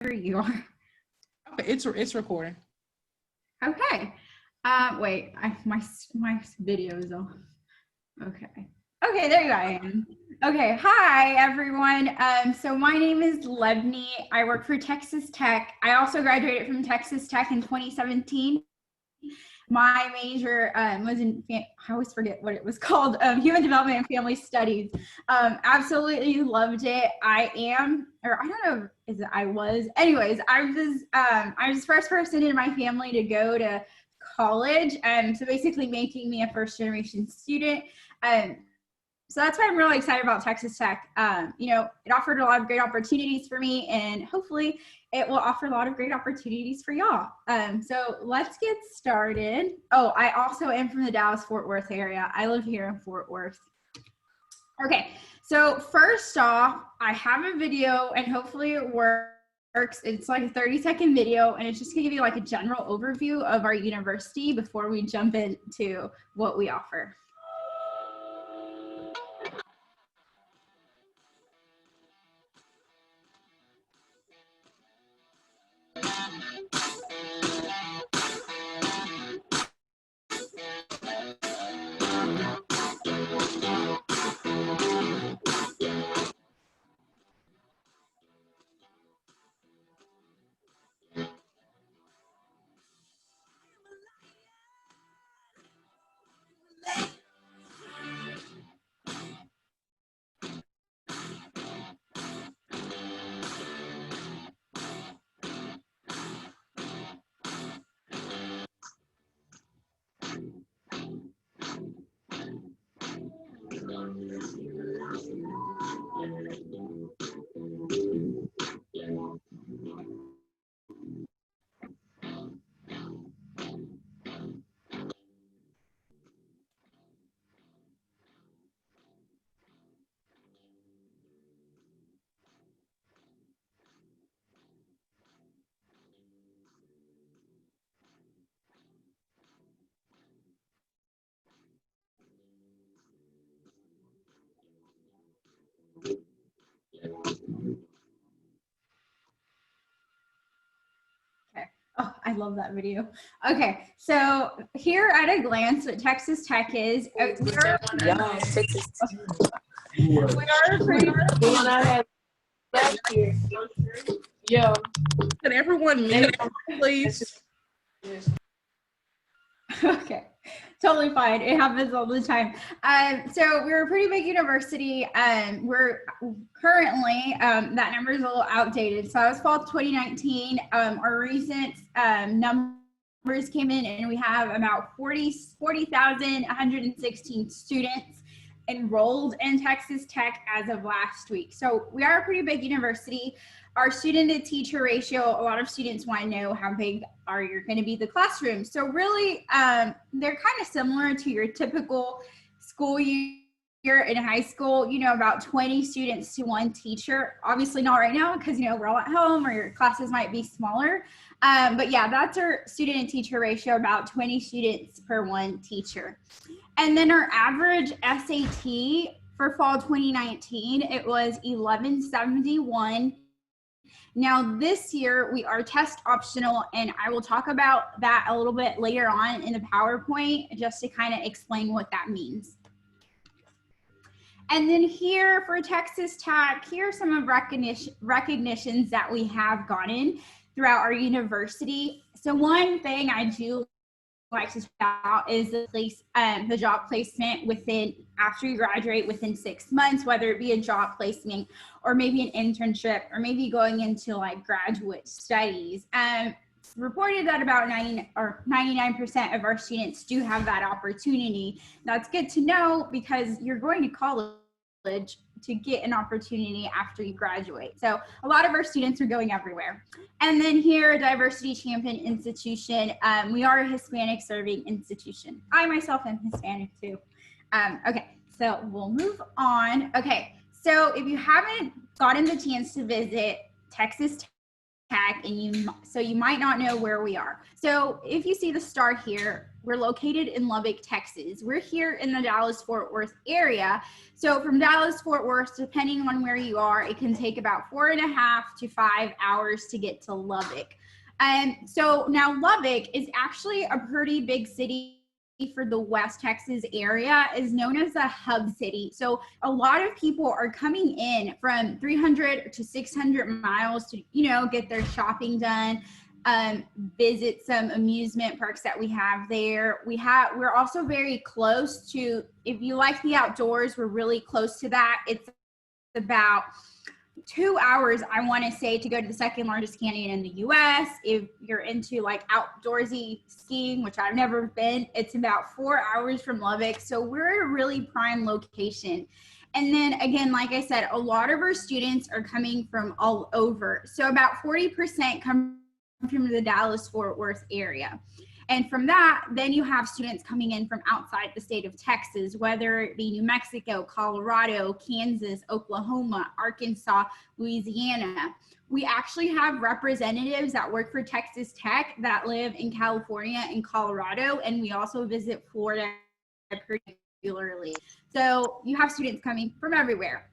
You are. Okay, it's recording. Okay. Wait, my video is off. Okay. Okay, there you I am. Okay, hi everyone. So my name is Levni. I work for Texas Tech. I also graduated from Texas Tech in 2017. My major was in, I always forget what it was called, Human Development and Family Studies. Absolutely loved it. I am, or I don't know, is it I was? Anyways, I was the first person in my family to go to college, so basically making me a first generation student. So that's why I'm really excited about Texas Tech. It offered a lot of great opportunities for me, and hopefully it will offer a lot of great opportunities for y'all. So let's get started. Oh, I also am from the Dallas-Fort Worth area. I live here in Fort Worth. Okay, so first off, I have a video, and hopefully it works. It's like a 30-second video, and it's just gonna give you like a general overview of our university before we jump into what we offer. Oh, I love that video. Okay, so here at a glance, what Texas Tech is, we are pretty. Yeah. Can everyone mute, please? Okay, totally fine. It happens all the time. So we're a pretty big university. We're currently, that number is a little outdated. So that was fall 2019. Our recent numbers came in, and we have about 40,116 students enrolled in Texas Tech as of last week. So we are a pretty big university. Our student to teacher ratio, a lot of students want to know how big are you going to be the classroom. So really, they're kind of similar to your typical school year in high school, about 20 students to one teacher. Obviously not right now because, we're all at home or your classes might be smaller. But yeah, that's our student and teacher ratio, about 20 students per one teacher. And then our average SAT for fall 2019, it was 1171. Now this year we are test optional, and I will talk about that a little bit later on in the PowerPoint just to kind of explain what that means. And then here for Texas Tech, here are some of recognitions that we have gotten throughout our university. So one thing I do like to talk about is the job placement after you graduate within 6 months, whether it be a job placement or maybe an internship or maybe going into like graduate studies. Reported that about 99% of our students do have that opportunity. That's good to know because you're going to college to get an opportunity after you graduate. So a lot of our students are going everywhere. And then here, Diversity Champion Institution, we are a Hispanic serving institution. I myself am Hispanic too. Okay, so we'll move on. Okay, so if you haven't gotten the chance to visit Texas Tech, and you might not know where we are. So if you see the star here, we're located in Lubbock, Texas. We're here in the Dallas-Fort Worth area. So from Dallas-Fort Worth, depending on where you are, it can take about 4.5 to 5 hours to get to Lubbock. So now Lubbock is actually a pretty big city for the West Texas area, is known as a hub city. So a lot of people are coming in from 300 to 600 miles to, get their shopping done, visit some amusement parks that we have there. We're also very close to, if you like the outdoors, we're really close to that. It's about 2 hours, I want to say, to go to the second largest canyon in the US. If you're into like outdoorsy skiing, which I've never been, it's about 4 hours from Lubbock. So we're at a really prime location. And then again, like I said, a lot of our students are coming from all over. So about 40% come from the Dallas-Fort Worth area. And from that, then you have students coming in from outside the state of Texas, whether it be New Mexico, Colorado, Kansas, Oklahoma, Arkansas, Louisiana. We actually have representatives that work for Texas Tech that live in California and Colorado, and we also visit Florida pretty regularly. So you have students coming from everywhere.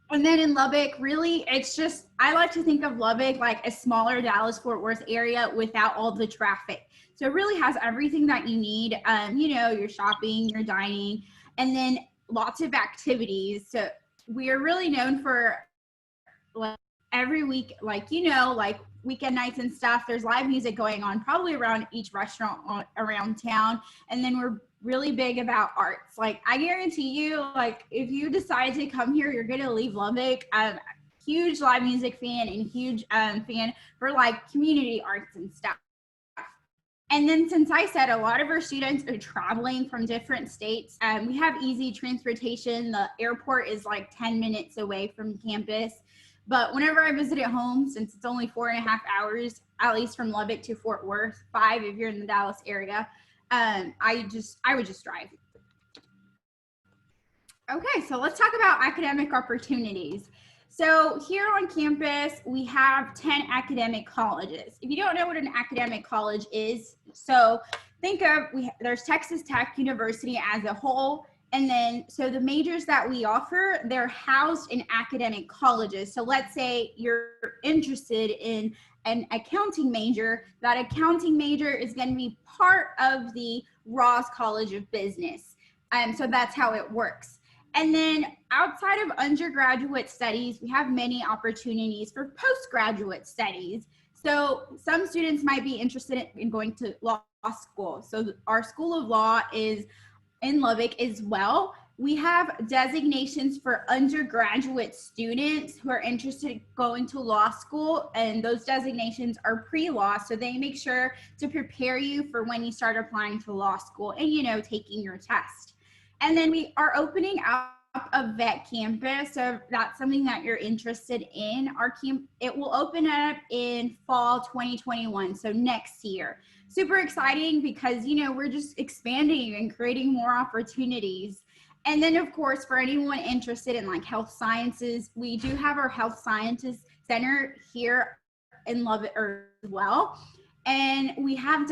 And then in Lubbock, really, it's just, I like to think of Lubbock like a smaller Dallas-Fort Worth area without all the traffic. So it really has everything that you need, your shopping, your dining, and then lots of activities. So we are really known for like every week, like weekend nights and stuff. There's live music going on probably around each restaurant around town. And then we're really big about arts. Like I guarantee you, like if you decide to come here, you're gonna leave Lubbock huge live music fan and huge fan for like community arts and stuff. And then since I said a lot of our students are traveling from different states, we have easy transportation. The airport is like 10 minutes away from campus. But whenever I visit at home, since it's only 4.5 hours, at least from Lubbock to Fort Worth, 5 if you're in the Dallas area, I would just drive. Okay, so let's talk about academic opportunities. So here on campus, we have 10 academic colleges. If you don't know what an academic college is, so think of, there's Texas Tech University as a whole, and then, so the majors that we offer, they're housed in academic colleges. So let's say you're interested in an accounting major, that accounting major is going to be part of the Ross College of Business. So that's how it works. And then outside of undergraduate studies, we have many opportunities for postgraduate studies. So some students might be interested in going to law school. So our School of Law is in Lubbock as well. We have designations for undergraduate students who are interested in going to law school, and those designations are pre-law, so they make sure to prepare you for when you start applying to law school and taking your test. And then we are opening up a vet campus, so if that's something that you're interested in. It will open up in fall 2021, so next year. Super exciting because we're just expanding and creating more opportunities. And then of course, for anyone interested in like health sciences, we do have our Health Sciences Center here in Lubbock as well. And we have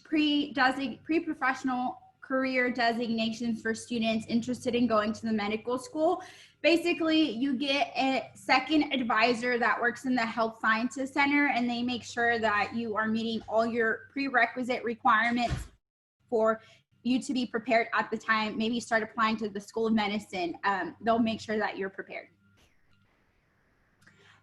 pre-professional career designations for students interested in going to the medical school. Basically, you get a second advisor that works in the Health Sciences Center, and they make sure that you are meeting all your prerequisite requirements for you to be prepared at the time. Maybe start applying to the School of Medicine. They'll make sure that you're prepared.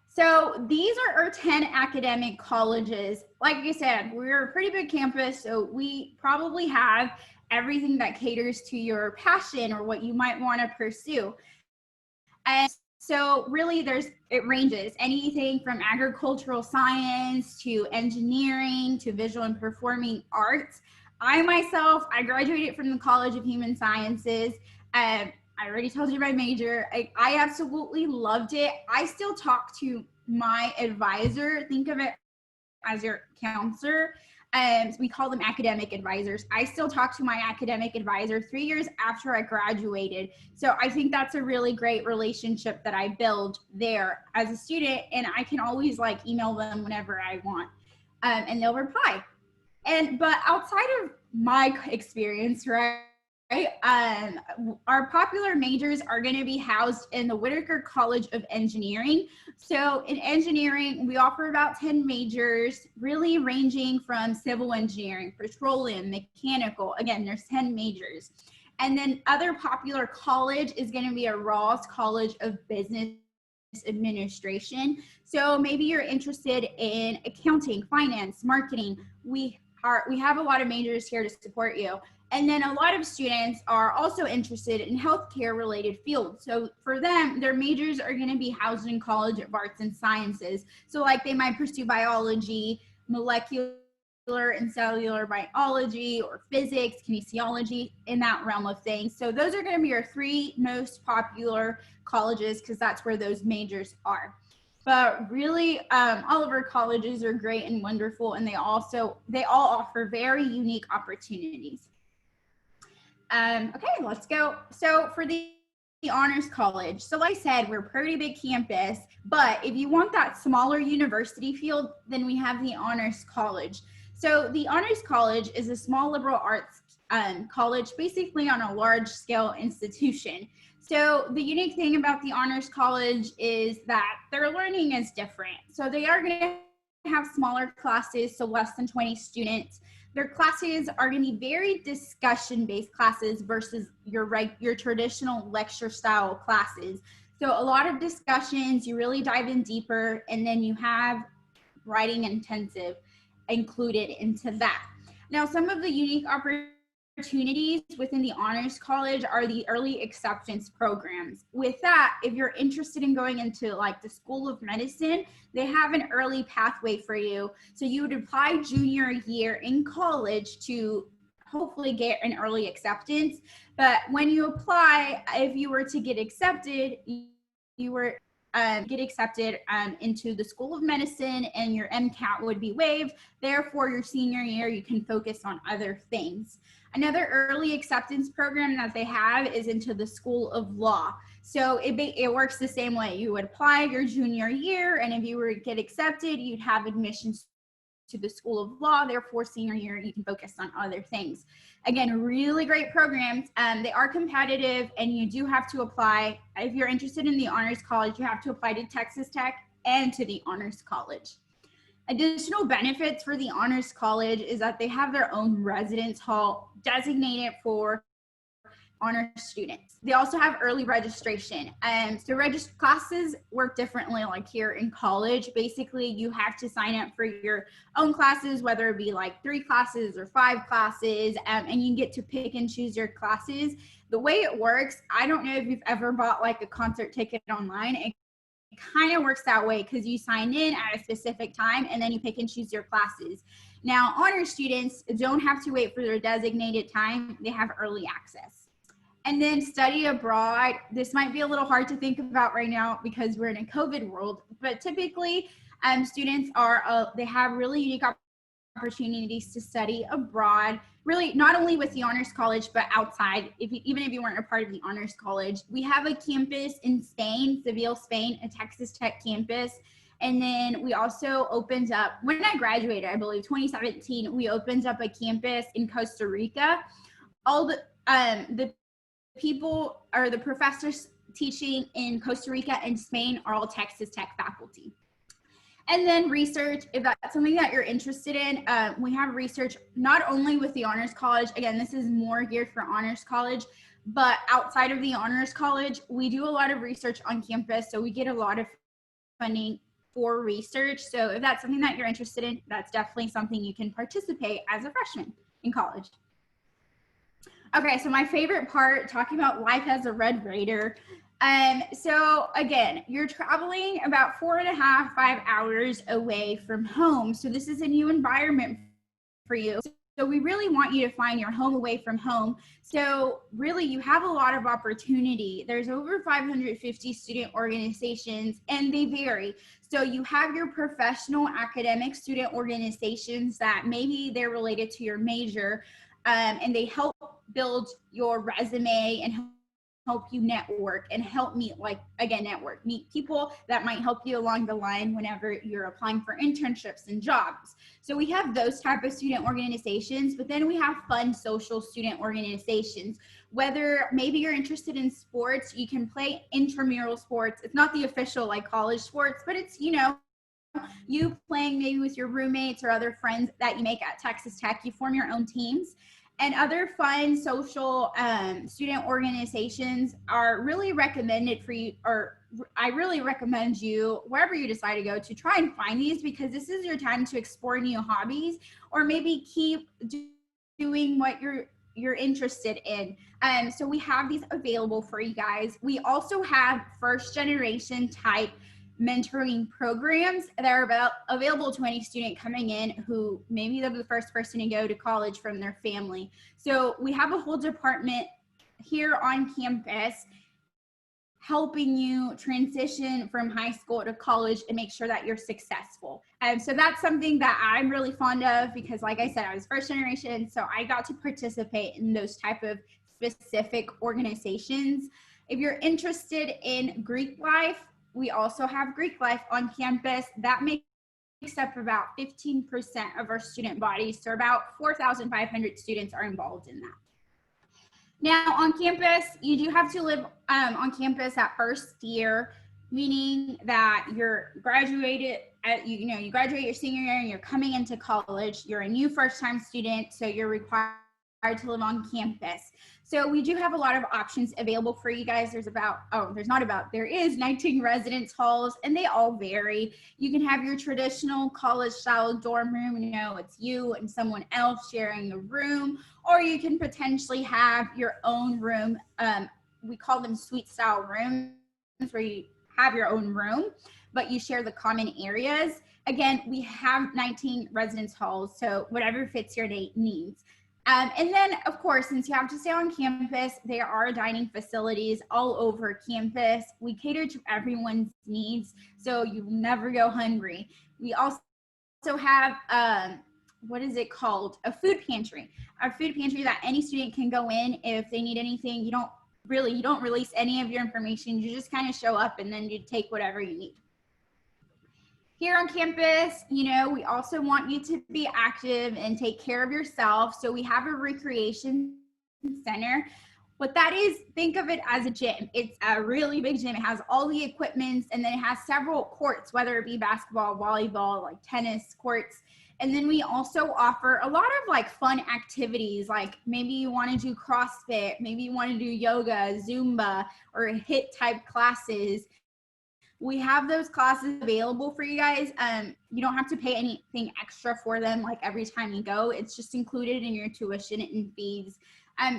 So these are our 10 academic colleges. Like I said, we're a pretty big campus, so we probably have everything that caters to your passion or what you might want to pursue. And so really it ranges anything from agricultural science to engineering to visual and performing arts. I graduated from the College of Human Sciences. I already told you my major. I absolutely loved it. I still talk to my advisor. Think of it as your counselor. We call them academic advisors. I still talk to my academic advisor 3 years after I graduated. So I think that's a really great relationship that I build there as a student, and I can always like email them whenever I want, and they'll reply. But outside of my experience, right? Our popular majors are going to be housed in the Whitaker College of Engineering. So in engineering, we offer about 10 majors, really ranging from civil engineering, petroleum, mechanical. Again, there's 10 majors. And then other popular college is going to be a Ross College of Business Administration. So maybe you're interested in accounting, finance, marketing. We have a lot of majors here to support you. And then a lot of students are also interested in healthcare related fields. So for them, their majors are going to be housed in College of Arts and Sciences. So like they might pursue biology, molecular and cellular biology, or physics, kinesiology, in that realm of things. So those are going to be our 3 most popular colleges because that's where those majors are. But really, all of our colleges are great and wonderful, and they all offer very unique opportunities. Okay, let's go. So for the Honors College, so like I said, we're a pretty big campus, but if you want that smaller university field, then we have the Honors College. So the Honors College is a small liberal arts college, basically on a large scale institution. So the unique thing about the Honors College is that their learning is different. So they are going to have smaller classes, so less than 20 students. Their classes are going to be very discussion-based classes versus your traditional lecture style classes. So a lot of discussions, you really dive in deeper, and then you have writing intensive included into that. Now, some of the unique opportunities within the Honors College are the early acceptance programs. With that, if you're interested in going into like the School of Medicine, they have an early pathway for you. So you would apply junior year in college to hopefully get an early acceptance. But when you apply, if you were to get accepted, you were get accepted into the School of Medicine, and your MCAT would be waived. Therefore, your senior year, you can focus on other things. Another early acceptance program that they have is into the School of Law. So it works the same way. You would apply your junior year, and if you were to get accepted, you'd have admissions to the School of Law. Therefore, senior year, you can focus on other things. Again, really great programs. They are competitive, and you do have to apply. If you're interested in the Honors College, you have to apply to Texas Tech and to the Honors College. Additional benefits for the Honors College is that they have their own residence hall designated for honors students. They also have early registration. So classes work differently like here in college. Basically, you have to sign up for your own classes, whether it be like 3 classes or 5 classes, and you get to pick and choose your classes. The way it works, I don't know if you've ever bought like a concert ticket online. It kind of works that way because you sign in at a specific time and then you pick and choose your classes. Now, honor students don't have to wait for their designated time. They have early access. And then study abroad. This might be a little hard to think about right now because we're in a COVID world, but typically students they have really unique opportunities to study abroad, really not only with the Honors College, but outside, even if you weren't a part of the Honors College. We have a campus in Spain, Seville, Spain, a Texas Tech campus. And then we also opened up, when I graduated, I believe 2017, we opened up a campus in Costa Rica. All the people or the professors teaching in Costa Rica and Spain are all Texas Tech faculty. And then research, if that's something that you're interested in, we have research not only with the Honors College. Again, this is more geared for Honors College, but outside of the Honors College, we do a lot of research on campus. So we get a lot of funding for research. So if that's something that you're interested in, that's definitely something you can participate as a freshman in college. Okay, so my favorite part, talking about life as a Red Raider. So again, you're traveling about 4.5, 5 hours away from home. So this is a new environment for you. So we really want you to find your home away from home. So really you have a lot of opportunity. There's over 550 student organizations and they vary. So you have your professional academic student organizations that maybe they're related to your major, and they help build your resume and help you network and help meet, like, again, network, meet people that might help you along the line whenever you're applying for internships and jobs. So we have those type of student organizations, but then we have fun social student organizations. Whether maybe you're interested in sports, you can play intramural sports. It's not the official like college sports, but it's, you know, you playing maybe with your roommates or other friends that you make at Texas Tech. You form your own teams. And other fun social student organizations are really recommended for you, or I really recommend you, wherever you decide to go, to try and find these, because this is your time to explore new hobbies or maybe keep doing what you're interested in. So we have these available for you guys. We also have first generation type mentoring programs that are available to any student coming in who maybe they're the first person to go to college from their family. So we have a whole department here on campus helping you transition from high school to college and make sure that you're successful. And so that's something that I'm really fond of, because like I said, I was first generation, so I got to participate in those type of specific organizations. If you're interested in Greek life, we also have Greek life on campus. That makes up about 15% of our student body. So about 4,500 students are involved in that. Now on campus, you do have to live on campus at first year, meaning that you're graduated at, you graduate your senior year and you're coming into college. You're a new first-time student, so you're required to live on campus. So we do have a lot of options available for you guys. There is 19 residence halls and they all vary. You can have your traditional college style dorm room, it's you and someone else sharing the room, or you can potentially have your own room. We call them suite style rooms, where you have your own room, but you share the common areas. Again, we have 19 residence halls, so whatever fits your needs. And then, of course, since you have to stay on campus, there are dining facilities all over campus. We cater to everyone's needs, so you never go hungry. We also have, what is it called? A food pantry. A food pantry that any student can go in if they need anything. You don't release any of your information. You just kind of show up and then you take whatever you need. Here on campus, we also want you to be active and take care of yourself. So we have a recreation center. What that is, think of it as a gym. It's a really big gym. It has all the equipment, and then it has several courts, whether it be basketball, volleyball, like tennis courts. And then we also offer a lot of like fun activities, like maybe you want to do CrossFit, maybe you want to do yoga, Zumba, or HIIT type classes. We have those classes available for you guys. You don't have to pay anything extra for them, like every time you go. It's just included in your tuition and fees.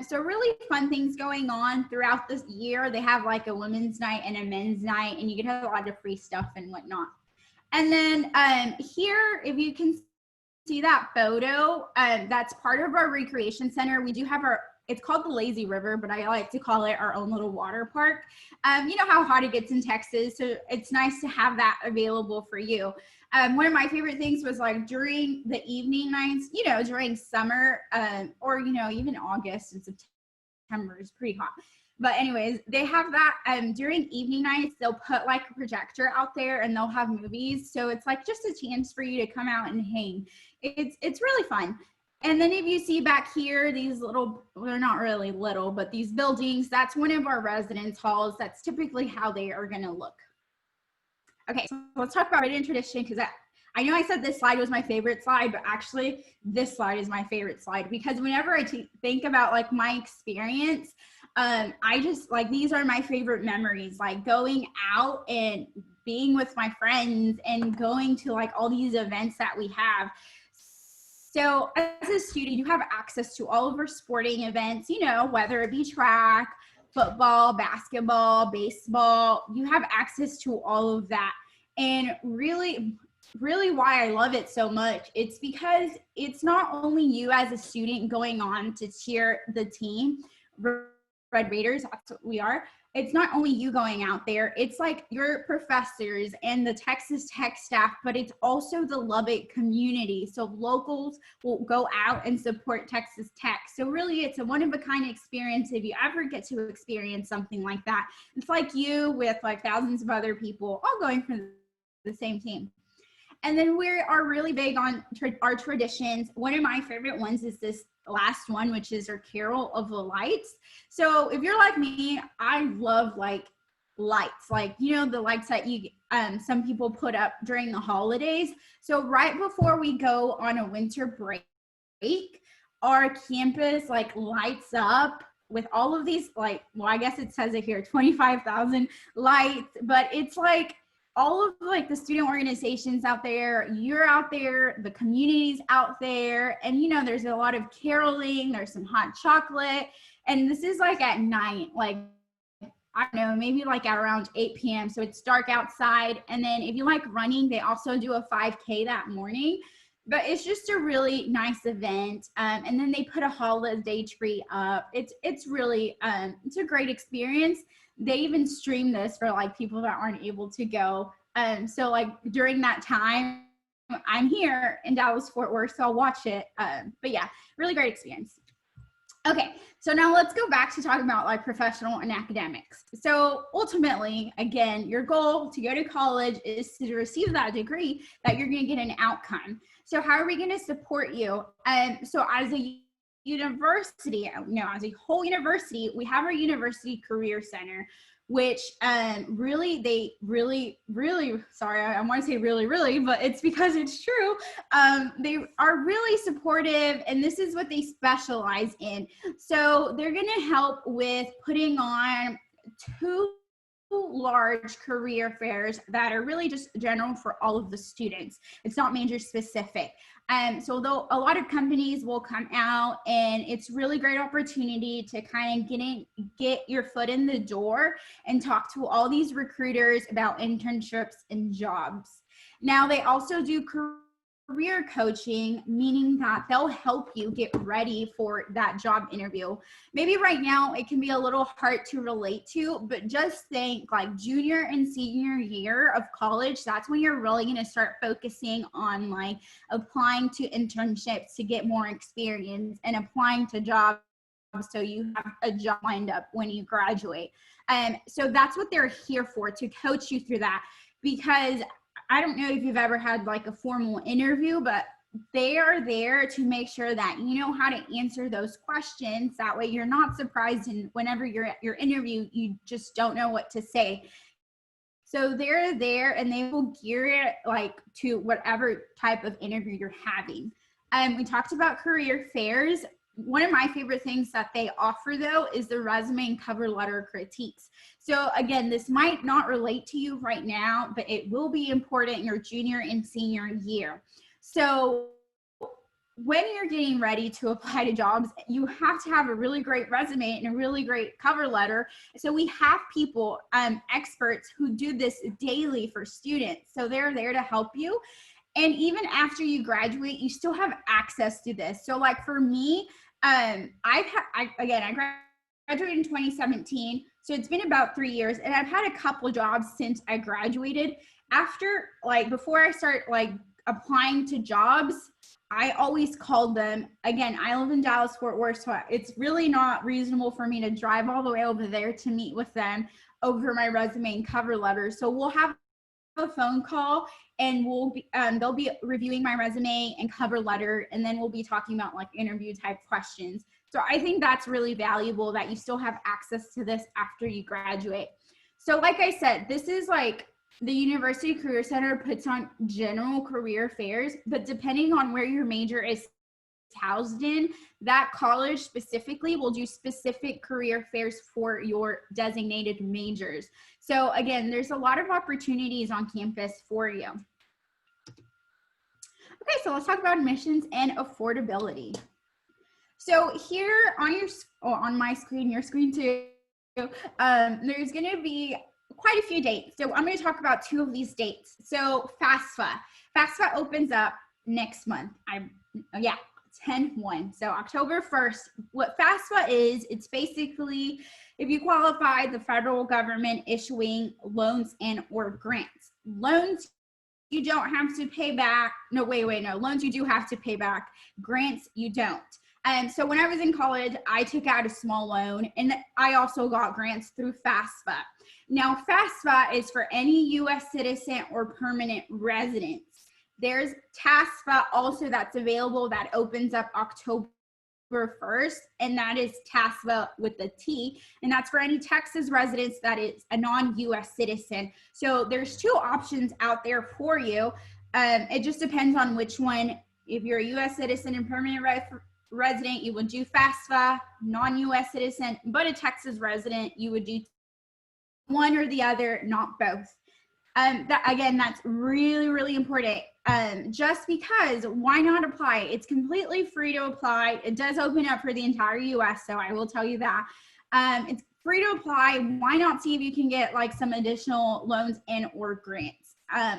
So really fun things going on throughout this year. They have like a women's night and a men's night, and you can have a lot of free stuff and whatnot. And then here, if you can see that photo, that's part of our recreation center. We do have it's called the Lazy River, but I like to call it our own little water park. You know how hot it gets in Texas, so it's nice to have that available for you. One of my favorite things was like during the evening nights, during summer, or, even August and September is pretty hot. But anyways, they have that during evening nights. They'll put like a projector out there and they'll have movies. So it's like just a chance for you to come out and hang. It's really fun. And then if you see back here, these little, they're not really little, but these buildings, that's one of our residence halls. That's typically how they are going to look. Okay, so let's talk about written tradition, because I know I said this slide was my favorite slide, but actually this slide is my favorite slide, because whenever I think about like my experience, I just like, these are my favorite memories, like going out and being with my friends and going to like all these events that we have. So as a student, you have access to all of our sporting events, whether it be track, football, basketball, baseball, you have access to all of that. And really, really why I love it so much. It's because it's not only you as a student going on to cheer the team, Red Raiders, that's what we are. It's not only you going out there, it's like your professors and the Texas Tech staff, but it's also the Lubbock community. So locals will go out and support Texas Tech. So really it's a one-of-a-kind experience if you ever get to experience something like that. It's like you with like thousands of other people all going for the same team. And then we are really big on our traditions. One of my favorite ones is this last one, which is our Carol of the Lights. So if you're like me, I love like lights, like, you know, the lights that you some people put up during the holidays. So right before we go on a winter break, our campus like lights up with all of these, like, well, I guess it says it here, 25,000 lights, but it's like all of like the student organizations out there, you're out there, the community's out there, and you know, there's a lot of caroling, there's some hot chocolate, and this is like at night, like, I don't know, maybe like at around 8 p.m. So it's dark outside. And then if you like running, they also do a 5K that morning. But it's just a really nice event. And then they put a holiday tree up. It's really, it's a great experience. They even stream this for like people that aren't able to go. So like during that time, I'm here in Dallas, Fort Worth, so I'll watch it. But yeah, really great experience. Okay, so now let's go back to talking about like professional and academics. So ultimately, again, your goal to go to college is to receive that degree that you're going to get an outcome. So how are we going to support you? So as a university, as a whole university, we have our University Career Center, which really, sorry, I want to say really, but it's because it's true. They are really supportive, and this is what they specialize in. So they're going to help with putting on 2 large career fairs that are really just general for all of the students. It's not major specific. So though a lot of companies will come out, and it's really great opportunity to kind of get your foot in the door and talk to all these recruiters about internships and jobs. Now they also do career coaching, meaning that they'll help you get ready for that job interview. Maybe right now it can be a little hard to relate to, but just think like junior and senior year of college, that's when you're really going to start focusing on like applying to internships to get more experience and applying to jobs so you have a job lined up when you graduate. So that's what they're here for, to coach you through that, because I don't know if you've ever had like a formal interview, but they are there to make sure that you know how to answer those questions. That way you're not surprised, and whenever you're at your interview, you just don't know what to say. So they're there, and they will gear it like to whatever type of interview you're having. We talked about career fairs. One of my favorite things that they offer, though, is the resume and cover letter critiques. So again, this might not relate to you right now, but it will be important in your junior and senior year. So when you're getting ready to apply to jobs, you have to have a really great resume and a really great cover letter. So we have people, experts who do this daily for students. So they're there to help you. And even after you graduate, you still have access to this. So like for me, I graduated in 2017. So it's been about 3 years, and I've had a couple jobs since I graduated. Before I start like applying to jobs, I always called them. Again, I live in Dallas, Fort Worth, so it's really not reasonable for me to drive all the way over there to meet with them over my resume and cover letter. So we'll have a phone call, and they'll be reviewing my resume and cover letter, and then we'll be talking about like interview type questions. So I think that's really valuable that you still have access to this after you graduate. So like I said, this is like the University Career Center puts on general career fairs, but depending on where your major is housed in, that college specifically will do specific career fairs for your designated majors. So again, there's a lot of opportunities on campus for you. Okay, so let's talk about admissions and affordability. So here on my screen, your screen too, there's going to be quite a few dates. So I'm going to talk about 2 of these dates. So FAFSA. FAFSA opens up next month. 10/1. So October 1st. What FAFSA is, it's basically if you qualify the federal government issuing loans and or grants. Loans you don't have to pay back. No, no. Loans you do have to pay back. Grants you don't. So when I was in college, I took out a small loan, and I also got grants through FAFSA. Now, FAFSA is for any U.S. citizen or permanent residents. There's TASFA also that's available that opens up October 1st, and that is TASFA with the T, and that's for any Texas residents that is a non-U.S. citizen. So there's 2 options out there for you. It just depends on which one. If you're a U.S. citizen and permanent resident, you would do FAFSA. Non-U.S. citizen, but a Texas resident, you would do one or the other, not both. That's really, really important. Just because, why not apply? It's completely free to apply. It does open up for the entire U.S., so I will tell you that. It's free to apply. Why not see if you can get like some additional loans and or grants?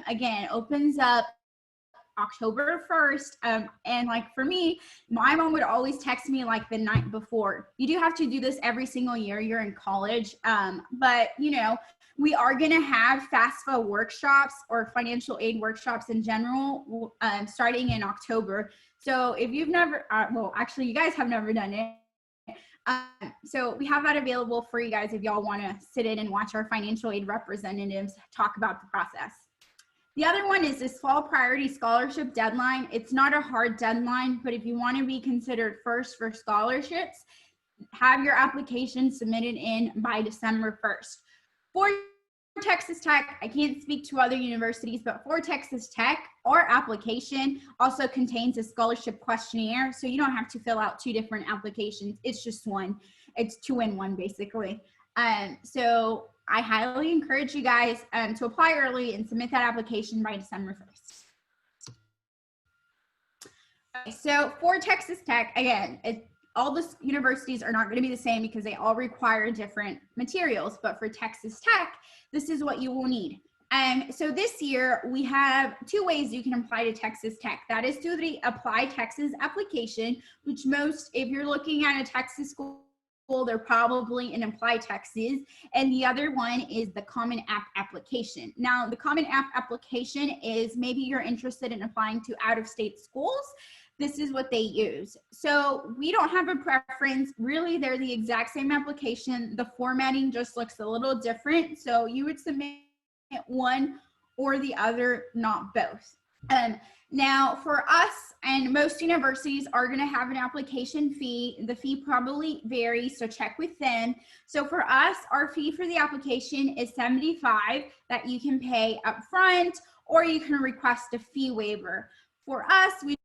Again, opens up October 1st. And like for me, my mom would always text me like the night before. You do have to do this every single year you're in college. But you know, we are going to have FAFSA workshops or financial aid workshops in general, starting in October. So if you've never, well, actually you guys have never done it. So we have that available for you guys if y'all want to sit in and watch our financial aid representatives talk about the process. The other one is this fall priority scholarship deadline. It's not a hard deadline, but if you want to be considered first for scholarships, have your application submitted in by December 1st. For Texas Tech, I can't speak to other universities, but for Texas Tech, our application also contains a scholarship questionnaire, so you don't have to fill out 2 different applications. It's just one. It's 2-in-1 basically. So I highly encourage you guys to apply early and submit that application by December 1st. Okay, so for Texas Tech, again, all the universities are not going to be the same because they all require different materials, but for Texas Tech, this is what you will need. So this year we have 2 ways you can apply to Texas Tech. That is through the Apply Texas application, which most, if you're looking at a Texas school, they're probably in Apply Texas, and the other one is the Common App application. Now, the Common App application is maybe you're interested in applying to out-of-state schools. This is what they use. So we don't have a preference. Really, they're the exact same application. The formatting just looks a little different. So you would submit one or the other, not both. Now for us, and most universities are going to have an application fee. The fee probably varies, so check with them. So for us, our fee for the application is $75 that you can pay up front, or you can request a fee waiver. For us, we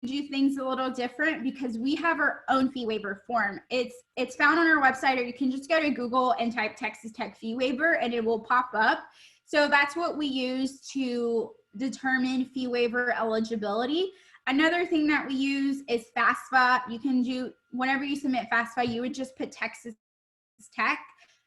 do things a little different because we have our own fee waiver form. It's found on our website, or you can just go to Google and type Texas Tech fee waiver and it will pop up. So that's what we use to determine fee waiver eligibility. Another thing that we use is FAFSA. You can do, whenever you submit FAFSA, you would just put Texas Tech.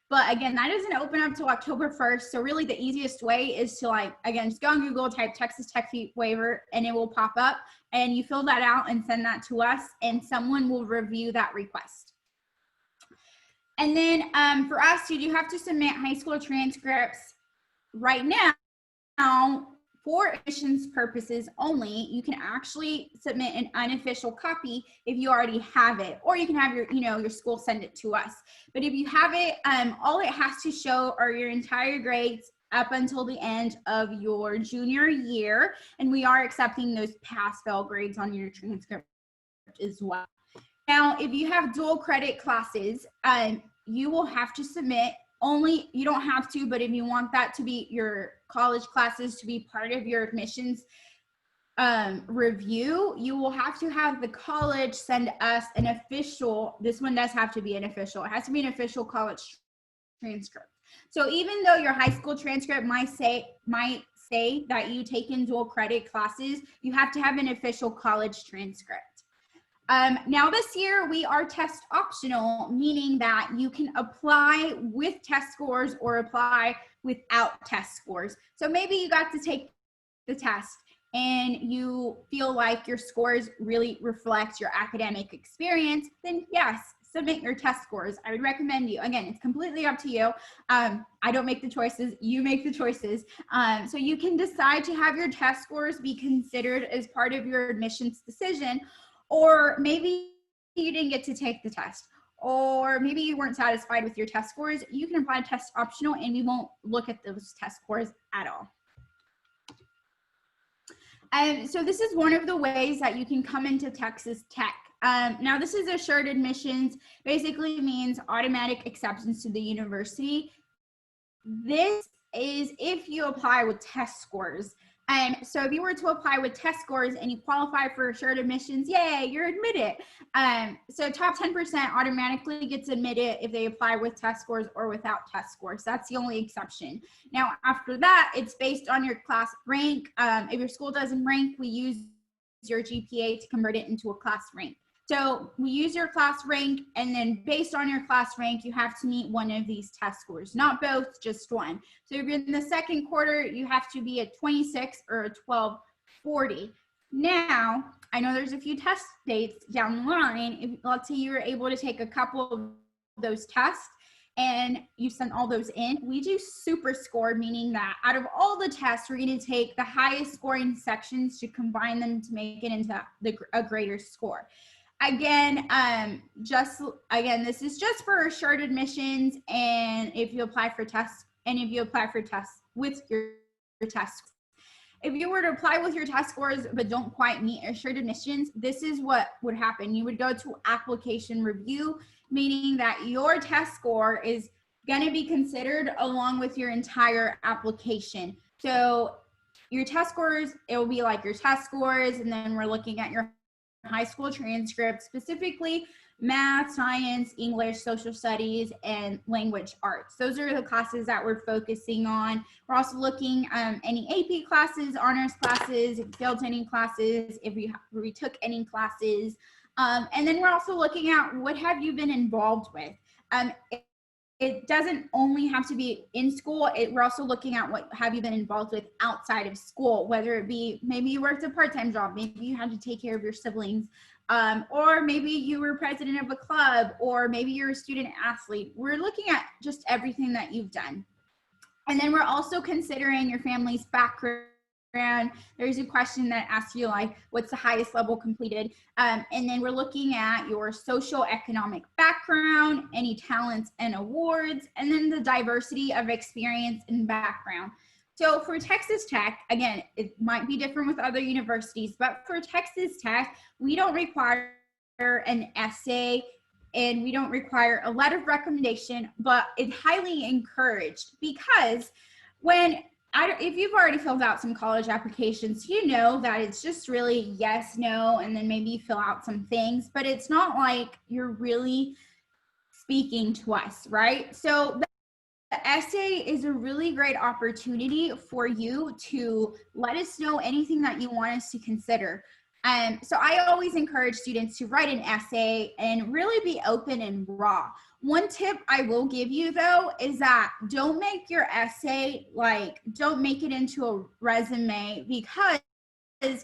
But again, that doesn't open up till October 1st. So really the easiest way is to, like, again, just go on Google, type Texas Tech fee waiver, and it will pop up. And you fill that out and send that to us, and someone will review that request. And then for us, you do have to submit high school transcripts. Right now, for admissions purposes only, you can actually submit an unofficial copy if you already have it, or you can have your, your school send it to us. But if you have it, all it has to show are your entire grades up until the end of your junior year, and we are accepting those pass-fail grades on your transcript as well. Now, if you have dual credit classes, you will have to submit you don't have to, but if you want that to be your college classes to be part of your admissions review, you will have to have the college send us an official, this one does have to be an official, it has to be an official college transcript. So even though your high school transcript might say that you take in dual credit classes, you have to have an official college transcript. Now this year we are test optional, meaning that you can apply with test scores or apply without test scores. So maybe you got to take the test and you feel like your scores really reflect your academic experience, then yes, submit your test scores. I would recommend you. Again, it's completely up to you. I don't make the choices, you make the choices. So you can decide to have your test scores be considered as part of your admissions decision, or maybe you didn't get to take the test, or maybe you weren't satisfied with your test scores. You can apply test optional and we won't look at those test scores at all. So this is one of the ways that you can come into Texas Tech. Now this is assured admissions, basically means automatic acceptance to the university. This is if you apply with test scores. So if you were to apply with test scores and you qualify for assured admissions, yay, you're admitted. So top 10% automatically gets admitted if they apply with test scores or without test scores. That's the only exception. Now, after that, it's based on your class rank. If your school doesn't rank, we use your GPA to convert it into a class rank. So we use your class rank, and then based on your class rank, you have to meet one of these test scores, not both, just one. So if you're in the second quarter, you have to be a 26 or a 1240. Now, I know there's a few test dates down the line. If, let's say you were able to take a couple of those tests and you send all those in, we do super score, meaning that out of all the tests, we're going to take the highest scoring sections to combine them to make it into a greater score. Again, this is just for assured admissions, and if you apply for tests, with your tests. If you were to apply with your test scores but don't quite meet assured admissions, this is what would happen. You would go to application review, meaning that your test score is going to be considered along with your entire application. So your test scores, it will be like your test scores, and then we're looking at your high school transcript, specifically math, science, English, social studies, and language arts. Those are the classes that we're focusing on. We're also looking any AP classes, honors classes, if you failed any classes, if you retook any classes. And then we're also looking at what have you been involved with. It doesn't only have to be in school. We're also looking at what have you been involved with outside of school, whether it be maybe you worked a part-time job, maybe you had to take care of your siblings, or maybe you were president of a club, or maybe you're a student athlete. We're looking at just everything that you've done. And then we're also considering your family's background. There's a question that asks you like, what's the highest level completed? And then we're looking at your social economic background, any talents and awards, and then the diversity of experience and background. So for Texas Tech, again, it might be different with other universities, but for Texas Tech, we don't require an essay and we don't require a letter of recommendation, but it's highly encouraged, because if you've already filled out some college applications, you know that it's just really yes, no, and then maybe you fill out some things, but it's not like you're really speaking to us, right? So the essay is a really great opportunity for you to let us know anything that you want us to consider. So I always encourage students to write an essay and really be open and raw. One tip I will give you though is that don't make your essay don't make it into a resume, because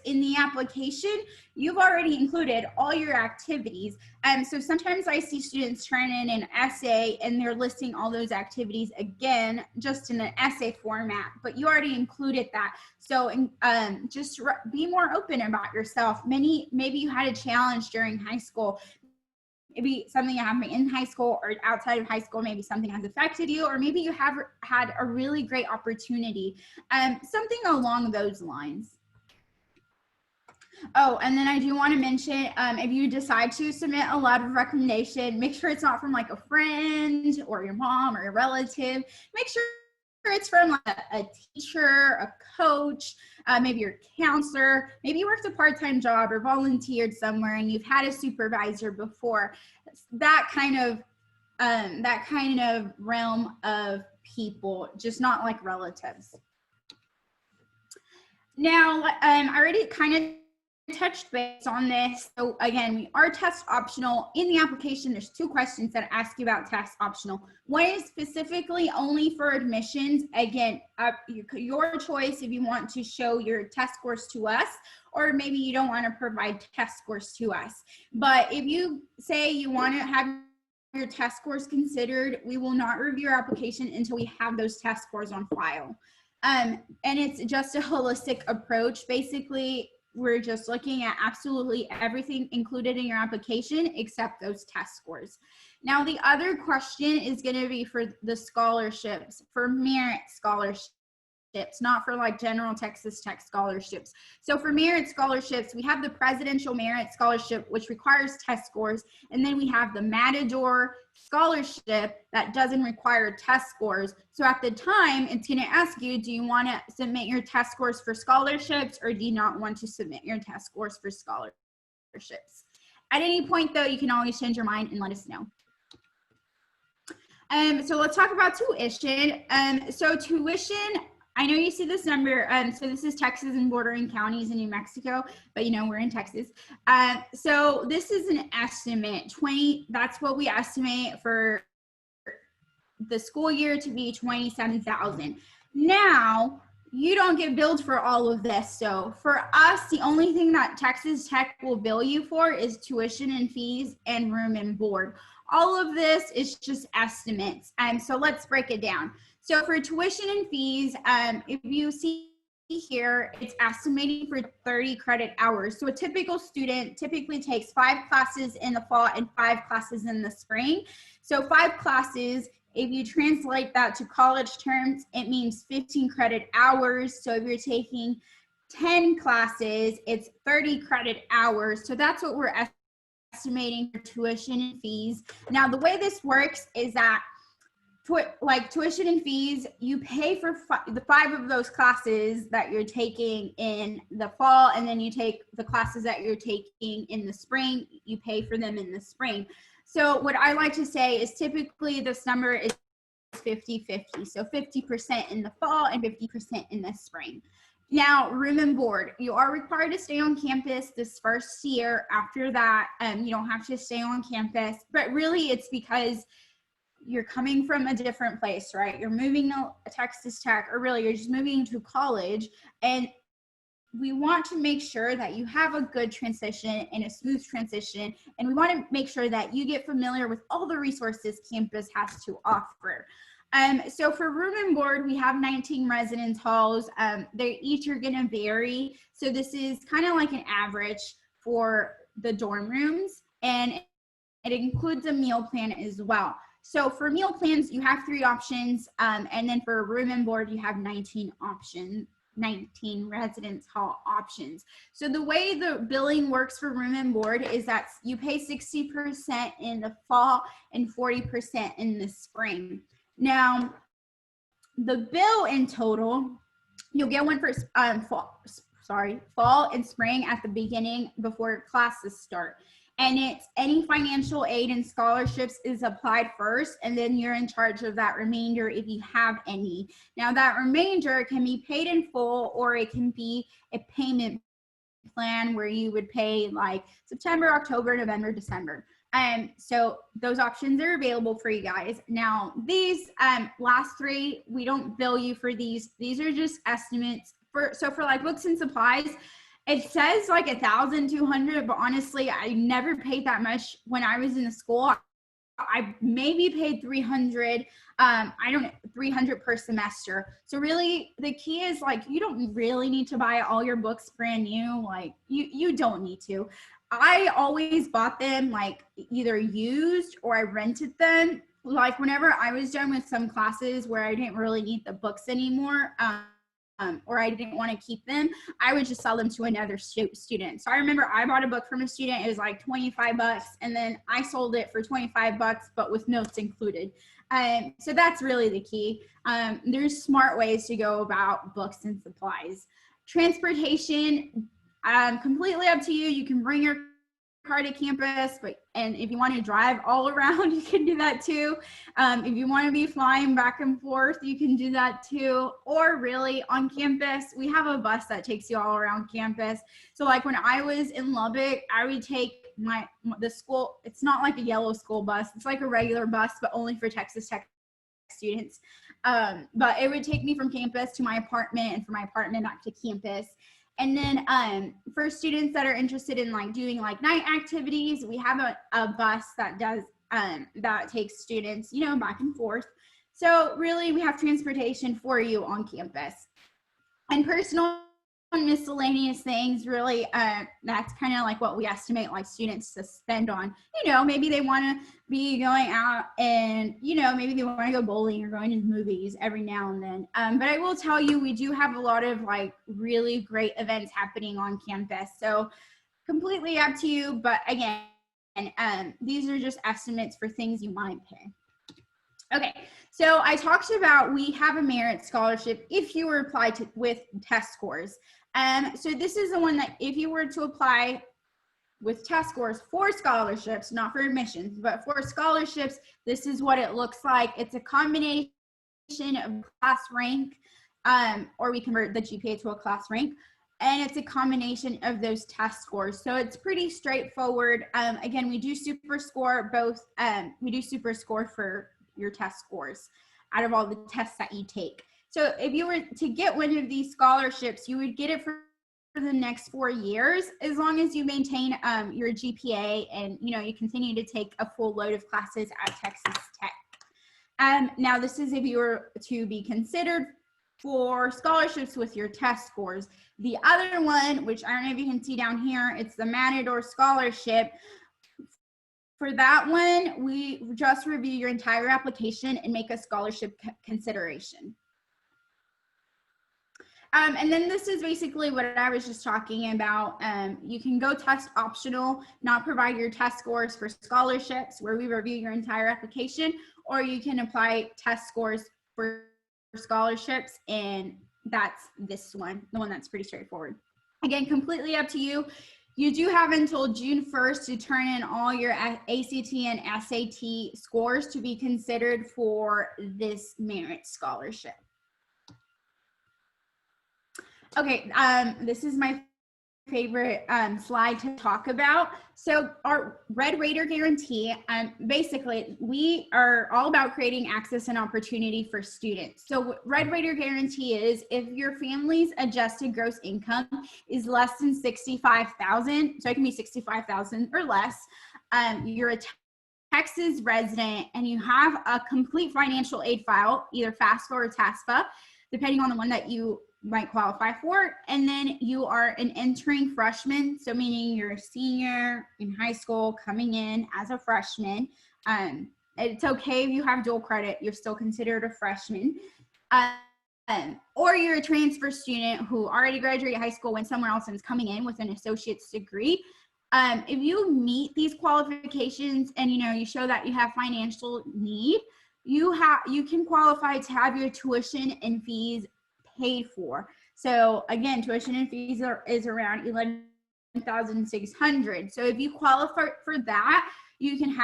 in the application, you've already included all your activities. So sometimes I see students turn in an essay and they're listing all those activities again, just in an essay format, but you already included that. So just be more open about yourself. Maybe you had a challenge during high school. Maybe something happened in high school or outside of high school, maybe something has affected you, or maybe you have had a really great opportunity, something along those lines. Oh, and then I do want to mention, if you decide to submit a letter of recommendation, make sure it's not from like a friend or your mom or a relative. Make sure it's from like a teacher, a coach, maybe your counselor. Maybe you worked a part-time job or volunteered somewhere and you've had a supervisor before. That kind of realm of people, just not like relatives. Now, I already kind of touch base on this. So again, we are test optional. In the application, there's 2 questions that ask you about test optional. One is specifically only for admissions. Again, your choice if you want to show your test scores to us, or maybe you don't want to provide test scores to us. But if you say you want to have your test scores considered, we will not review your application until we have those test scores on file. And it's just a holistic approach. Basically, we're just looking at absolutely everything included in your application except those test scores. Now, the other question is going to be for the scholarships, for merit scholarships, not for like general Texas Tech scholarships. So for merit scholarships, we have the Presidential Merit Scholarship, which requires test scores. And then we have the Matador Scholarship that doesn't require test scores. So at the time, it's going to ask you, do you want to submit your test scores for scholarships, or do you not want to submit your test scores for scholarships? At any point, though, you can always change your mind and let us know. So let's talk about tuition. So tuition, I know you see this number. So this is Texas and bordering counties in New Mexico, but you know, we're in Texas. So this is an estimate, that's what we estimate for the school year to be $27,000. Now, you don't get billed for all of this. So for us, the only thing that Texas Tech will bill you for is tuition and fees and room and board. All of this is just estimates. So let's break it down. So for tuition and fees, if you see here, it's estimating for 30 credit hours. So a typical student typically takes 5 classes in the fall and 5 classes in the spring. So 5 classes, if you translate that to college terms, it means 15 credit hours. So if you're taking 10 classes, it's 30 credit hours. So that's what we're estimating for tuition and fees. Now, the way this works is that like tuition and fees, you pay for the 5 of those classes that you're taking in the fall, and then you take the classes that you're taking in the spring, you pay for them in the spring. So what I like to say is typically this number is 50-50. So 50% in the fall and 50% in the spring. Now, room and board, you are required to stay on campus this first year. After that, you don't have to stay on campus, but really it's because you're coming from a different place, right? You're moving to Texas Tech, or really you're just moving to college, and we want to make sure that you have a good transition and a smooth transition, and we want to make sure that you get familiar with all the resources campus has to offer. So for room and board, we have 19 residence halls. They each are going to vary. So this is kind of like an average for the dorm rooms, and it includes a meal plan as well. So for meal plans, you have 3 options, and then for room and board, you have 19 options, 19 residence hall options. So the way the billing works for room and board is that you pay 60% in the fall and 40% in the spring. Now, the bill in total, you'll get one for fall and spring at the beginning before classes start. And it's any financial aid and scholarships is applied first, and then you're in charge of that remainder if you have any. Now that remainder can be paid in full, or it can be a payment plan where you would pay like September, October, November, December. So those options are available for you guys. Now these last 3, we don't bill you for these. These are just estimates. So for like books and supplies, it says like $1,200, but honestly, I never paid that much when I was in the school. I maybe paid $300. I don't know, $300 per semester. So really, the key is like you don't really need to buy all your books brand new. Like you don't need to. I always bought them like either used or I rented them. Like whenever I was done with some classes where I didn't really need the books anymore. Or I didn't want to keep them, I would just sell them to another student. So I remember I bought a book from a student, it was like $25, and then I sold it for $25, but with notes included. So that's really the key. There's smart ways to go about books and supplies. Transportation, completely up to you. You can bring your car to campus, and if you want to drive all around, you can do that too. If you want to be flying back and forth, you can do that too. Or really on campus, we have a bus that takes you all around campus. So like when I was in Lubbock, I would take the school. It's not like a yellow school bus. It's like a regular bus, but only for Texas Tech students. But it would take me from campus to my apartment, and from my apartment back to campus. And then for students that are interested in like doing like night activities, we have a bus that does that takes students, you know, back and forth. So really we have transportation for you on campus. And personal and miscellaneous things, really, that's kind of like what we estimate like students to spend on. You know, maybe they want to be going out and, you know, maybe they want to go bowling or going to movies every now and then. But I will tell you, we do have a lot of like really great events happening on campus. So completely up to you. But again, these are just estimates for things you might pay. Okay, so I talked about we have a merit scholarship if you were applied to with test scores. So this is the one that if you were to apply with test scores for scholarships, not for admissions, but for scholarships, this is what it looks like. It's a combination of class rank, or we convert the GPA to a class rank, and it's a combination of those test scores. So it's pretty straightforward. Again, we do super score both. We do super score for your test scores out of all the tests that you take. So if you were to get one of these scholarships, you would get it for the next 4 years, as long as you maintain your GPA and, you know, you continue to take a full load of classes at Texas Tech. Now this is if you were to be considered for scholarships with your test scores. The other one, which I don't know if you can see down here, it's the Matador Scholarship. For that one, we just review your entire application and make a scholarship consideration. And then this is basically what I was just talking about. You can go test optional, not provide your test scores for scholarships, where we review your entire application, or you can apply test scores for scholarships, and that's this one, the one that's pretty straightforward. Again, completely up to you. You do have until June 1st to turn in all your ACT and SAT scores to be considered for this merit scholarship. Okay, this is my favorite slide to talk about. So our Red Raider guarantee, basically we are all about creating access and opportunity for students. So what Red Raider guarantee is, if your family's adjusted gross income is less than 65,000, so it can be 65,000 or less, you're a Texas resident and you have a complete financial aid file, either FAFSA or TASFA, depending on the one that you might qualify for, and then you are an entering freshman, so meaning you're a senior in high school coming in as a freshman. It's okay if you have dual credit, you're still considered a freshman. Or you're a transfer student who already graduated high school, went somewhere else and is coming in with an associate's degree. If you meet these qualifications and you show that you have financial need, you can qualify to have your tuition and fees paid for. So again, tuition and fees is around $11,600. So if you qualify for that, you can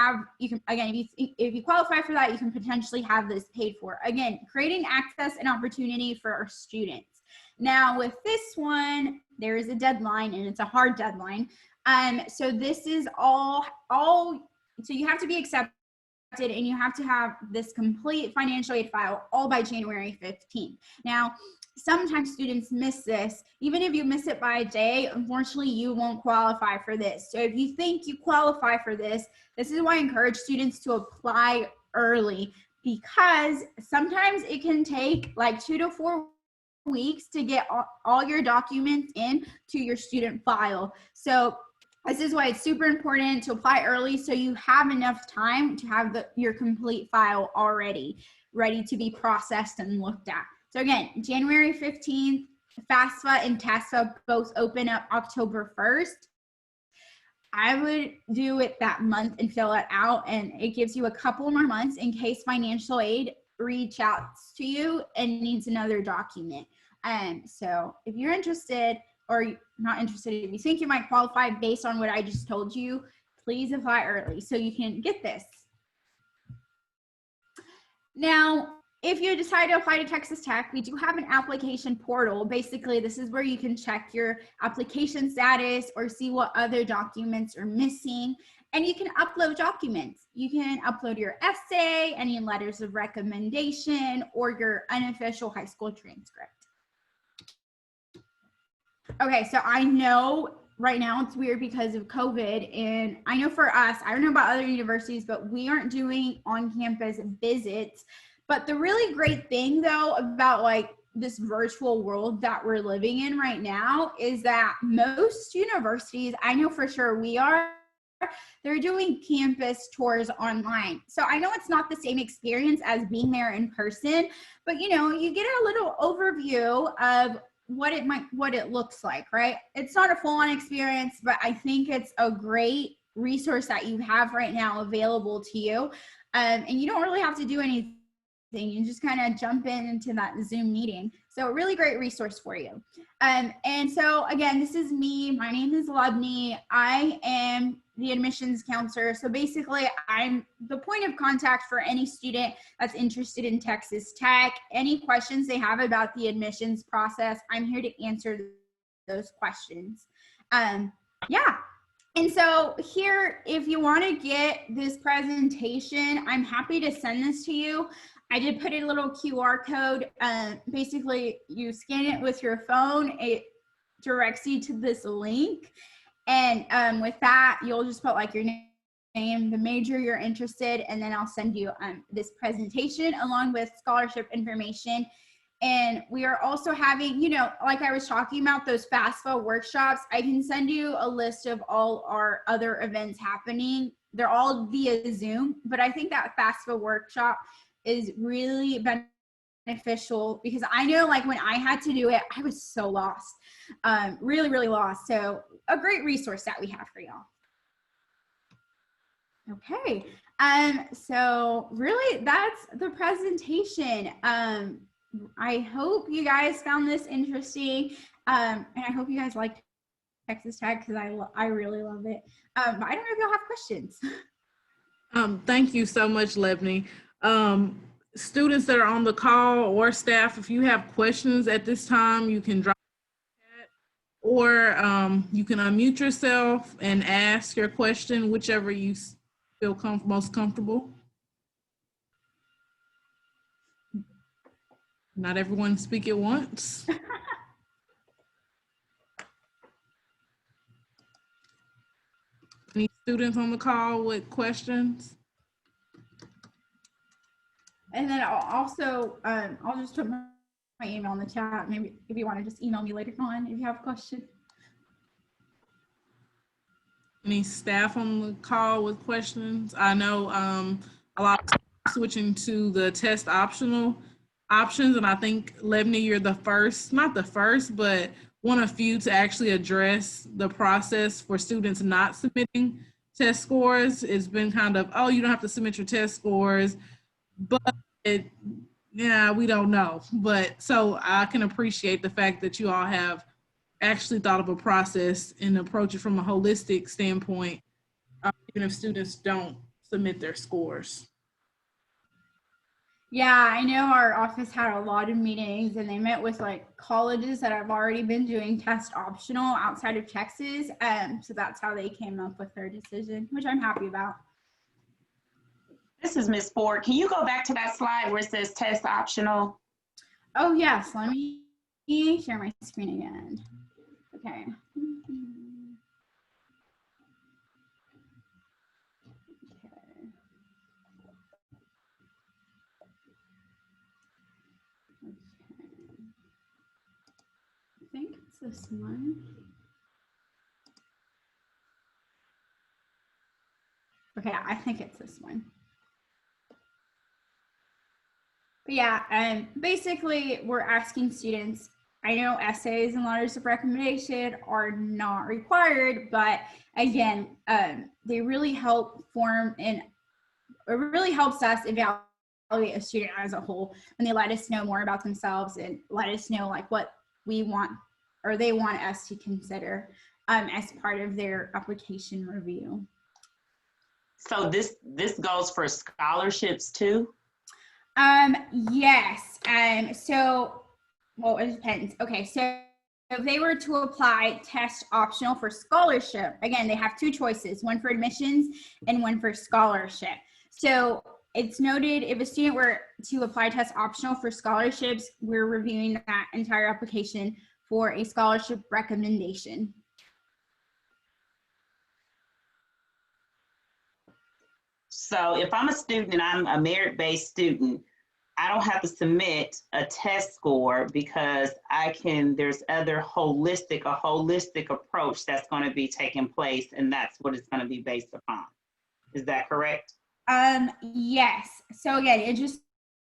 again, if you qualify for that, you can potentially have this paid for. Again, creating access and opportunity for our students. Now with this one, there is a deadline, and it's a hard deadline. So this is all, so you have to be accepted and you have to have this complete financial aid file all by January 15th. Now, sometimes students miss this. Even if you miss it by a day, unfortunately, you won't qualify for this. So if you think you qualify for this, this is why I encourage students to apply early, because sometimes it can take like 2 to 4 weeks to get all your documents in to your student file. So this is why it's super important to apply early, so you have enough time to have your complete file already ready to be processed and looked at. So again, January 15th, FAFSA and TASFA both open up October 1st. I would do it that month and fill it out, and it gives you a couple more months in case financial aid reach out to you and needs another document. So if you're interested, or not interested, if you think you might qualify based on what I just told you, please apply early so you can get this. Now, if you decide to apply to Texas Tech, we do have an application portal. Basically, this is where you can check your application status or see what other documents are missing. And you can upload documents. You can upload your essay, any letters of recommendation, or your unofficial high school transcript. Okay, so I know right now it's weird because of COVID, and I know for us, I don't know about other universities, but we aren't doing on-campus visits. But the really great thing though about like this virtual world that we're living in right now is that most universities, I know for sure we are, they're doing campus tours online. So I know it's not the same experience as being there in person, but you know, you get a little overview of what it looks like, right? It's not a full-on experience, but I think it's a great resource that you have right now available to you. And you don't really have to do anything. You just kind of jump into that Zoom meeting. So a really great resource for you. And so again, this is me. My name is Lubney. I am the admissions counselor. So basically, I'm the point of contact for any student that's interested in Texas Tech. Any questions they have about the admissions process, I'm here to answer those questions. Yeah. And so here, if you want to get this presentation, I'm happy to send this to you. I did put a little QR code. Basically, you scan it with your phone. It directs you to this link. And with that, you'll just put like your name, the major you're interested, and then I'll send you this presentation along with scholarship information. And we are also having, you know, like I was talking about those FAFSA workshops, I can send you a list of all our other events happening. They're all via Zoom, but I think that FAFSA workshop is really beneficial because I know like when I had to do it, I was so lost, really, really lost. So a great resource that we have for y'all. Okay, so really that's the presentation. I hope you guys found this interesting, and I hope you guys liked Texas Tech because I really love it. But I don't know if y'all have questions. Thank you so much, Lebney. Students that are on the call or staff, if you have questions at this time, you can drop it or you can unmute yourself and ask your question, whichever you feel most comfortable. Not everyone speak at once. Any students on the call with questions? And then I'll also, I'll just put my email in the chat. Maybe if you want to just email me later on if you have a question. Any staff on the call with questions? I know a lot of switching to the test optional options, and I think Lebney, you're the first, not the first, but one of few to actually address the process for students not submitting test scores. It's been kind of, oh, you don't have to submit your test scores, but yeah, we don't know. But so I can appreciate the fact that you all have actually thought of a process and approach it from a holistic standpoint, even if students don't submit their scores. Yeah, I know our office had a lot of meetings and they met with like colleges that have already been doing test optional outside of Texas. So that's how they came up with their decision, which I'm happy about. This is Ms. Ford. Can you go back to that slide where it says test optional? Oh yes, let me share my screen again. Okay. I think it's this one. Okay, I think it's this one. But yeah, basically we're asking students, I know essays and letters of recommendation are not required, but again, they really help form and it really helps us evaluate a student as a whole when they let us know more about themselves and let us know like what we want or they want us to consider as part of their application review. So this goes for scholarships too? Yes. So, well, it depends. Okay, so if they were to apply test optional for scholarship, again, they have two choices, one for admissions and one for scholarship. So it's noted if a student were to apply test optional for scholarships, we're reviewing that entire application for a scholarship recommendation. So if I'm a student and I'm a merit-based student, I don't have to submit a test score because there's a holistic approach that's going to be taking place, and that's what it's going to be based upon. Is that correct? Yes. So again, it just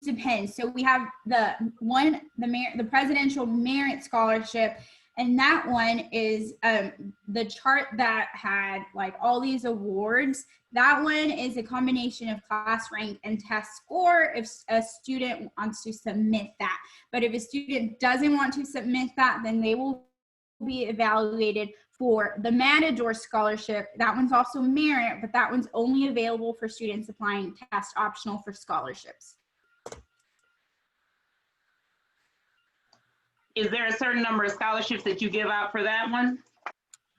depends. So we have the presidential merit scholarship, and that one is the chart that had like all these awards. That one is a combination of class rank and test score if a student wants to submit that. But if a student doesn't want to submit that, then they will be evaluated for the Matador scholarship. That one's also merit, but that one's only available for students applying test optional for scholarships. Is there a certain number of scholarships that you give out for that one?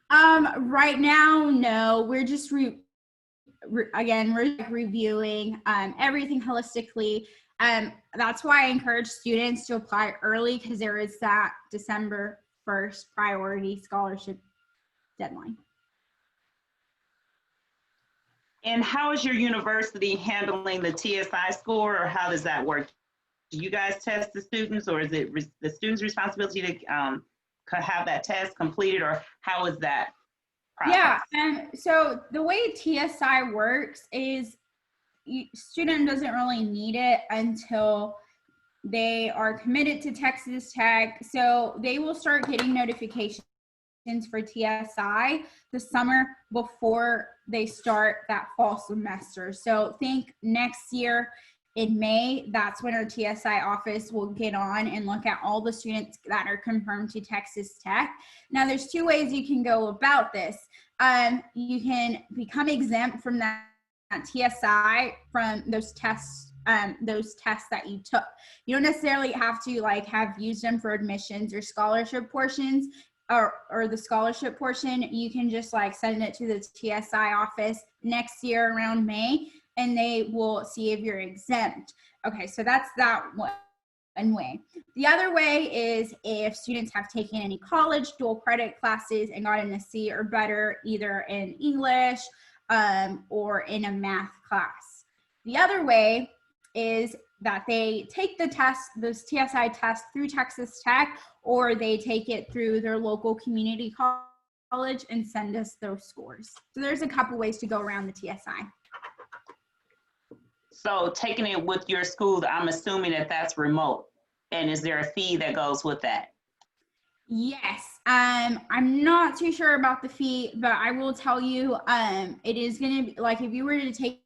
Right now, no. We're just we're reviewing everything holistically. That's why I encourage students to apply early, because there is that December 1st priority scholarship deadline. And how is your university handling the TSI score, or how does that work? Do you guys test the students, or is it the student's responsibility to have that test completed, or how is that process? Yeah, so the way TSI works is student doesn't really need it until they are committed to Texas Tech. So they will start getting notifications for TSI the summer before they start that fall semester. So think next year in May, that's when our TSI office will get on and look at all the students that are confirmed to Texas Tech. Now, there's two ways you can go about this. You can become exempt from that TSI from those tests that you took. You don't necessarily have to have used them for admissions or scholarship portions, or the scholarship portion. You can just send it to the TSI office next year around May, and they will see if you're exempt. Okay, so that's that one way. The other way is if students have taken any college dual credit classes and gotten a C or better, either in English or in a math class. The other way is that they take the test, those TSI tests through Texas Tech, or they take it through their local community college and send us those scores. So there's a couple ways to go around the TSI. So taking it with your school, I'm assuming that that's remote. And is there a fee that goes with that? Yes. I'm not too sure about the fee, but I will tell you, it is going to be if you were to take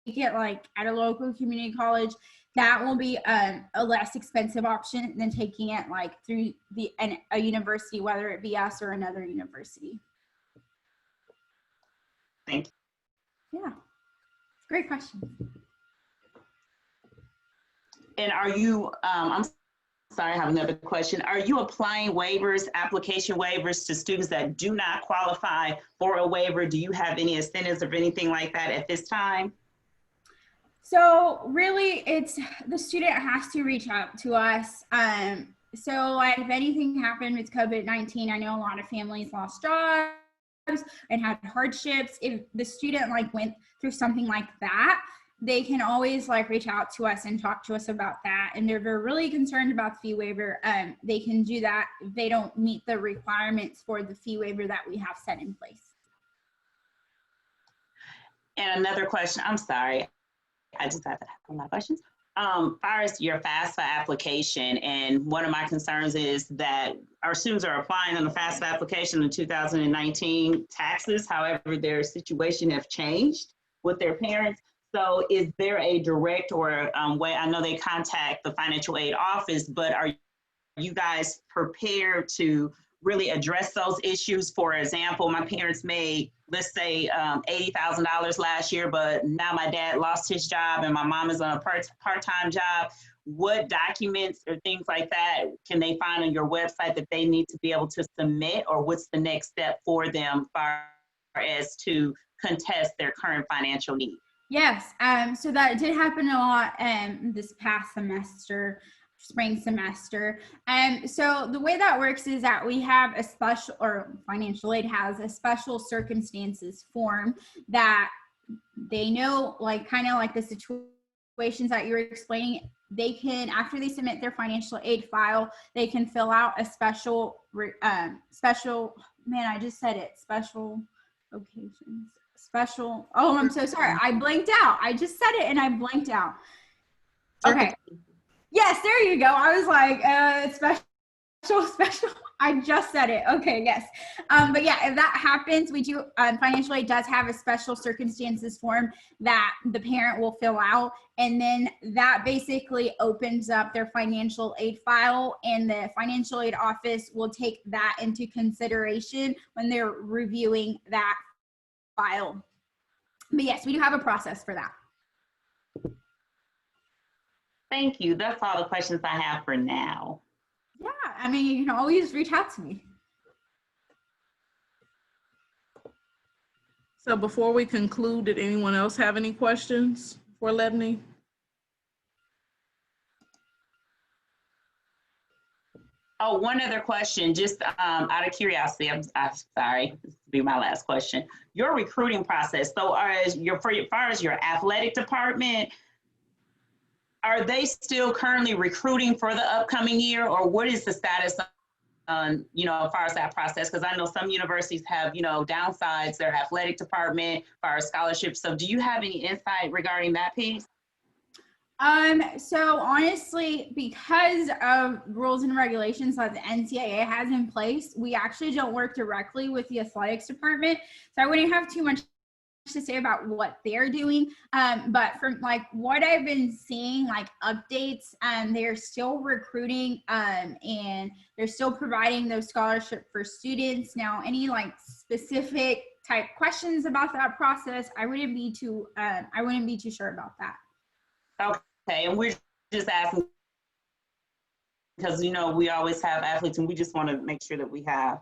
it at a local community college, that will be a less expensive option than taking it through a university, whether it be us or another university. Thank you. Yeah, great question. And are you, I'm sorry, I have another question. Are you applying waivers, application waivers to students that do not qualify for a waiver? Do you have any incentives or anything like that at this time? So really, it's the student has to reach out to us. So if anything happened with COVID-19, I know a lot of families lost jobs and had hardships. If the student went through something like that, they can always reach out to us and talk to us about that. And if they're really concerned about the fee waiver, they can do that if they don't meet the requirements for the fee waiver that we have set in place. And another question, I'm sorry, I just have a lot of questions. Far as your FAFSA application, and one of my concerns is that our students are applying on the FAFSA application in 2019 taxes. However, their situation have changed with their parents. So is there a direct or way, I know they contact the financial aid office, but are you guys prepared to really address those issues. For example, my parents made, let's say, $80,000 last year, but now my dad lost his job and my mom is on a part-time job. What documents or things like that can they find on your website that they need to be able to submit, or what's the next step for them far as to contest their current financial need? Yes, so that did happen a lot this past semester, spring semester. So the way that works is that we have a special, or financial aid has a special circumstances form that they know, like kind of like the situations that you were explaining. They can, after they submit their financial aid file, they can fill out a special, special special. Oh, I'm so sorry. I blanked out. I just said it and I blanked out. Okay. Yes, there you go. I was like, special. I just said it. Okay, yes. But yeah, if that happens, we do, financial aid does have a special circumstances form that the parent will fill out. And then that basically opens up their financial aid file, and the financial aid office will take that into consideration when they're reviewing that file. But yes, we do have a process for that. Thank you. That's all the questions I have for now. Yeah, I mean, you can always reach out to me. So before we conclude, did anyone else have any questions for Lebney? Oh, one other question, just out of curiosity. I'm sorry, this will be my last question. Your recruiting process. So, as far as your athletic department, are they still currently recruiting for the upcoming year, or what is the status on, as far as that process? Because I know some universities have, downsides their athletic department as far as scholarships. So, do you have any insight regarding that piece? So honestly, because of rules and regulations that the NCAA has in place, we actually don't work directly with the athletics department. So I wouldn't have too much to say about what they're doing. But from like what I've been seeing, like updates, they're still recruiting, and they're still providing those scholarships for students. Now, any like specific type questions about that process, I wouldn't be too sure about that. Okay, and we're just asking because, we always have athletes and we just want to make sure that we have,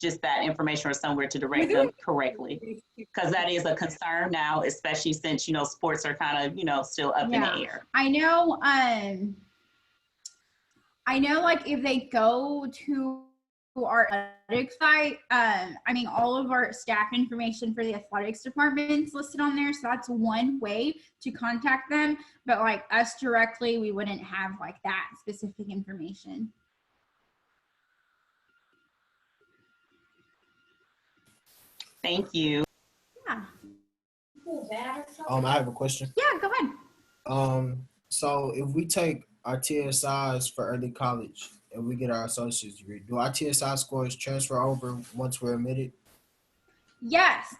just that information or somewhere to direct them correctly. Because that is a concern now, especially since, sports are kind of, still up in the air. I know like if they go to our athletics site, all of our staff information for the athletics department is listed on there. So that's one way to contact them. But like us directly, we wouldn't have like that specific information. Thank you. Yeah. I have a question. Yeah, go ahead. So if we take our TSIs for early college and we get our associate's degree, do our TSI scores transfer over once we're admitted? Yes.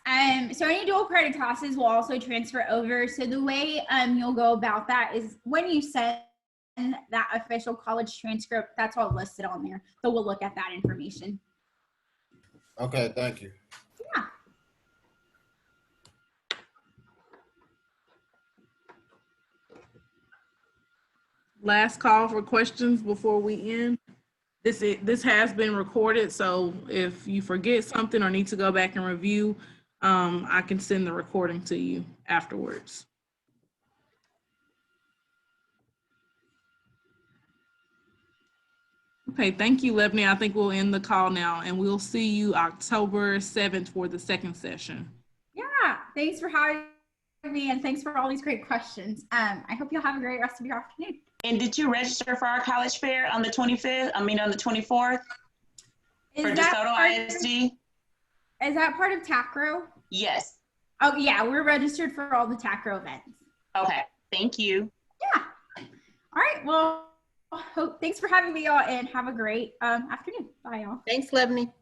So any dual credit classes will also transfer over. So the way you'll go about that is when you send that official college transcript, that's all listed on there. So we'll look at that information. Okay, thank you. Yeah. Last call for questions before we end. This has been recorded, so if you forget something or need to go back and review, I can send the recording to you afterwards. Okay, thank you, Lebney. I think we'll end the call now, and we'll see you October 7th for the second session. Yeah, thanks for having me, and thanks for all these great questions. I hope you'll have a great rest of your afternoon. And did you register for our college fair on the 25th? On the 24th? For DeSoto ISD? Is that part of TACRO? Yes. Oh, yeah, we're registered for all the TACRO events. Okay, thank you. Yeah. All right, well, thanks for having me, y'all, and have a great afternoon. Bye, y'all. Thanks, Lebney.